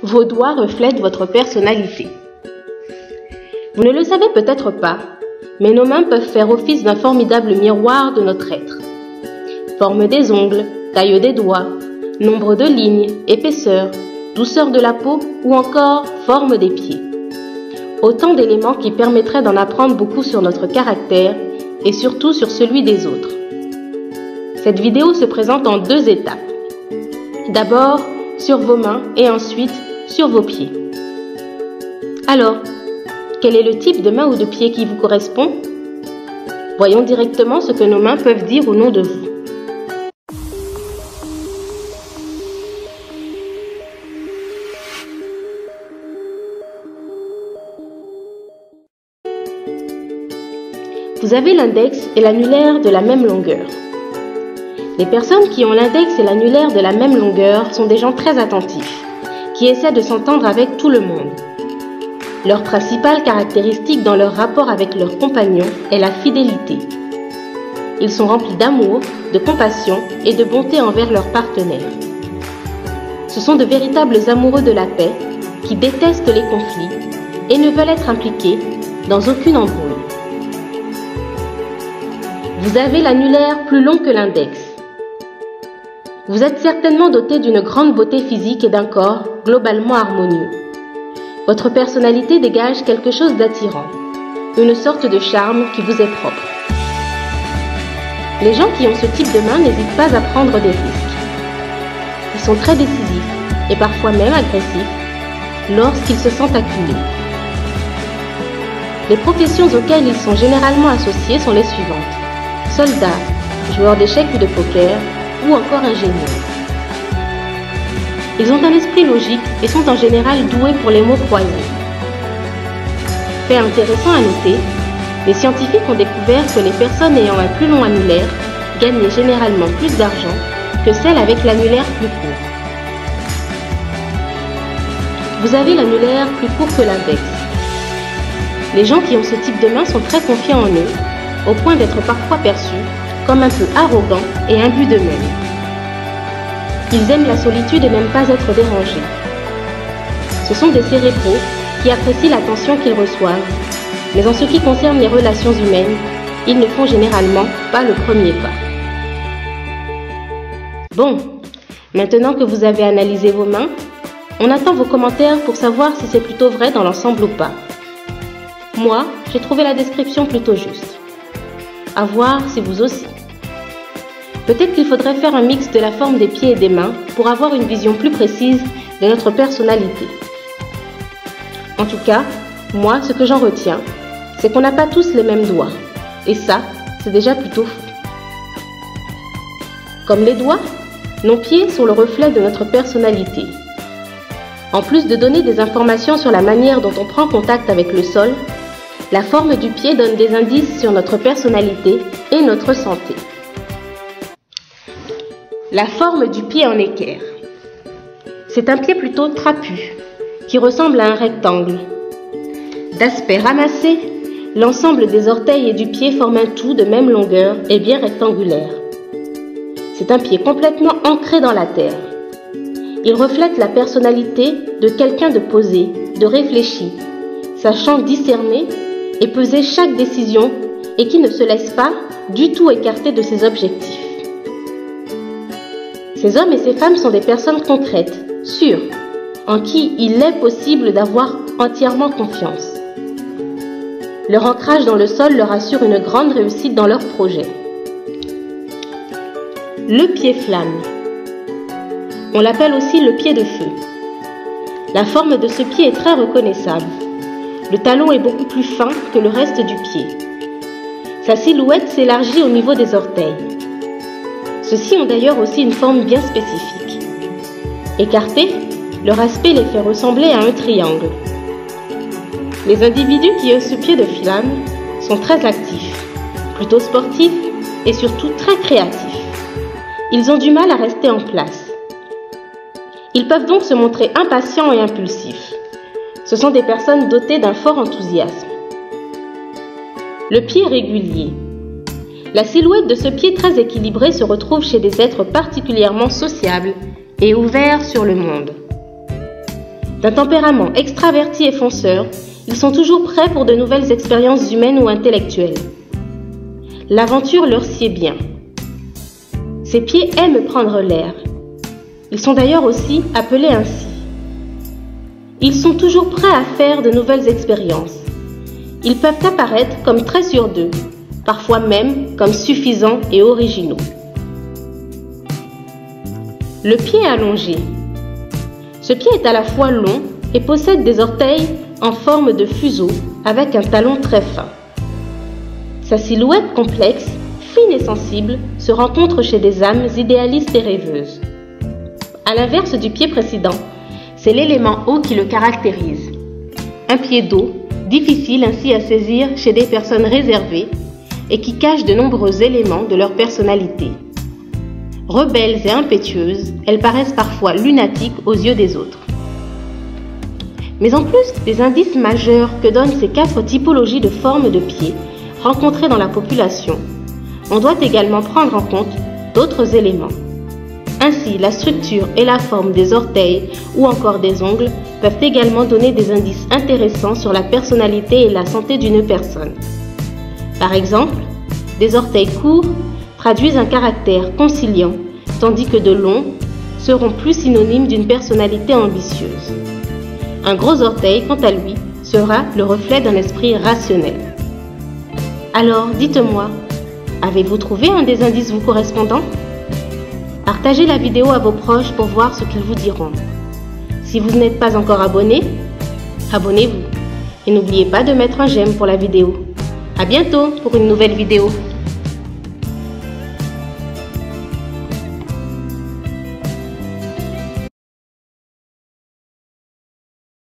Vos doigts reflètent votre personnalité. Vous ne le savez peut-être pas, mais nos mains peuvent faire office d'un formidable miroir de notre être. Forme des ongles, taille des doigts, nombre de lignes, épaisseur, douceur de la peau ou encore forme des pieds. Autant d'éléments qui permettraient d'en apprendre beaucoup sur notre caractère et surtout sur celui des autres. Cette vidéo se présente en 2 étapes. D'abord sur vos mains et ensuite sur vos pieds. Alors, quel est le type de main ou de pied qui vous correspond? Voyons directement ce que nos mains peuvent dire au nom de vous. Vous avez l'index et l'annulaire de la même longueur. Les personnes qui ont l'index et l'annulaire de la même longueur sont des gens très attentifs, qui essaient de s'entendre avec tout le monde. Leur principale caractéristique dans leur rapport avec leurs compagnons est la fidélité. Ils sont remplis d'amour, de compassion et de bonté envers leurs partenaires. Ce sont de véritables amoureux de la paix qui détestent les conflits et ne veulent être impliqués dans aucune embrouille. Vous avez l'annulaire plus long que l'index. Vous êtes certainement doté d'une grande beauté physique et d'un corps globalement harmonieux. Votre personnalité dégage quelque chose d'attirant, une sorte de charme qui vous est propre. Les gens qui ont ce type de main n'hésitent pas à prendre des risques. Ils sont très décisifs et parfois même agressifs lorsqu'ils se sentent acculés. Les professions auxquelles ils sont généralement associés sont les suivantes: soldats, joueurs d'échecs ou de poker, ou encore ingénieurs. Ils ont un esprit logique et sont en général doués pour les mots croisés. Fait intéressant à noter, les scientifiques ont découvert que les personnes ayant un plus long annulaire gagnaient généralement plus d'argent que celles avec l'annulaire plus court. Vous avez l'annulaire plus court que l'index. Les gens qui ont ce type de main sont très confiants en eux, au point d'être parfois perçus comme un peu arrogants et imbus d'eux-mêmes. Ils aiment la solitude et n'aiment pas être dérangés. Ce sont des cérébraux qui apprécient l'attention qu'ils reçoivent, mais en ce qui concerne les relations humaines, ils ne font généralement pas le premier pas. Bon, maintenant que vous avez analysé vos mains, on attend vos commentaires pour savoir si c'est plutôt vrai dans l'ensemble ou pas. Moi, j'ai trouvé la description plutôt juste. À voir si vous aussi. Peut-être qu'il faudrait faire un mix de la forme des pieds et des mains pour avoir une vision plus précise de notre personnalité. En tout cas, moi, ce que j'en retiens, c'est qu'on n'a pas tous les mêmes doigts. Et ça, c'est déjà plutôt fou. Comme les doigts, nos pieds sont le reflet de notre personnalité. En plus de donner des informations sur la manière dont on prend contact avec le sol, la forme du pied donne des indices sur notre personnalité et notre santé. La forme du pied en équerre. C'est un pied plutôt trapu, qui ressemble à un rectangle. D'aspect ramassé, l'ensemble des orteils et du pied forme un tout de même longueur et bien rectangulaire. C'est un pied complètement ancré dans la terre. Il reflète la personnalité de quelqu'un de posé, de réfléchi, sachant discerner et peser chaque décision et qui ne se laisse pas du tout écarter de ses objectifs. Ces hommes et ces femmes sont des personnes concrètes, sûres, en qui il est possible d'avoir entièrement confiance. Leur ancrage dans le sol leur assure une grande réussite dans leurs projets. Le pied flamme. On l'appelle aussi le pied de feu. La forme de ce pied est très reconnaissable. Le talon est beaucoup plus fin que le reste du pied. Sa silhouette s'élargit au niveau des orteils. Ceux-ci ont d'ailleurs aussi une forme bien spécifique. Écartés, leur aspect les fait ressembler à un triangle. Les individus qui ont ce pied de flamme sont très actifs, plutôt sportifs et surtout très créatifs. Ils ont du mal à rester en place. Ils peuvent donc se montrer impatients et impulsifs. Ce sont des personnes dotées d'un fort enthousiasme. Le pied régulier. La silhouette de ce pied très équilibré se retrouve chez des êtres particulièrement sociables et ouverts sur le monde. D'un tempérament extraverti et fonceur, ils sont toujours prêts pour de nouvelles expériences humaines ou intellectuelles. L'aventure leur sied bien. Ces pieds aiment prendre l'air. Ils sont d'ailleurs aussi appelés ainsi. Ils sont toujours prêts à faire de nouvelles expériences. Ils peuvent apparaître comme très sûrs d'eux, parfois même comme suffisants et originaux. Le pied allongé. Ce pied est à la fois long et possède des orteils en forme de fuseau avec un talon très fin. Sa silhouette complexe, fine et sensible, se rencontre chez des âmes idéalistes et rêveuses. À l'inverse du pied précédent, c'est l'élément haut qui le caractérise. Un pied d'eau, difficile ainsi à saisir chez des personnes réservées et qui cachent de nombreux éléments de leur personnalité. Rebelles et impétueuses, elles paraissent parfois lunatiques aux yeux des autres. Mais en plus des indices majeurs que donnent ces 4 typologies de formes de pieds rencontrées dans la population, on doit également prendre en compte d'autres éléments. Ainsi, la structure et la forme des orteils ou encore des ongles peuvent également donner des indices intéressants sur la personnalité et la santé d'une personne. Par exemple, des orteils courts traduisent un caractère conciliant, tandis que de longs seront plus synonymes d'une personnalité ambitieuse. Un gros orteil, quant à lui, sera le reflet d'un esprit rationnel. Alors, dites-moi, avez-vous trouvé un des indices vous correspondant ? Partagez la vidéo à vos proches pour voir ce qu'ils vous diront. Si vous n'êtes pas encore abonné, abonnez-vous. Et n'oubliez pas de mettre un j'aime pour la vidéo. À bientôt pour une nouvelle vidéo.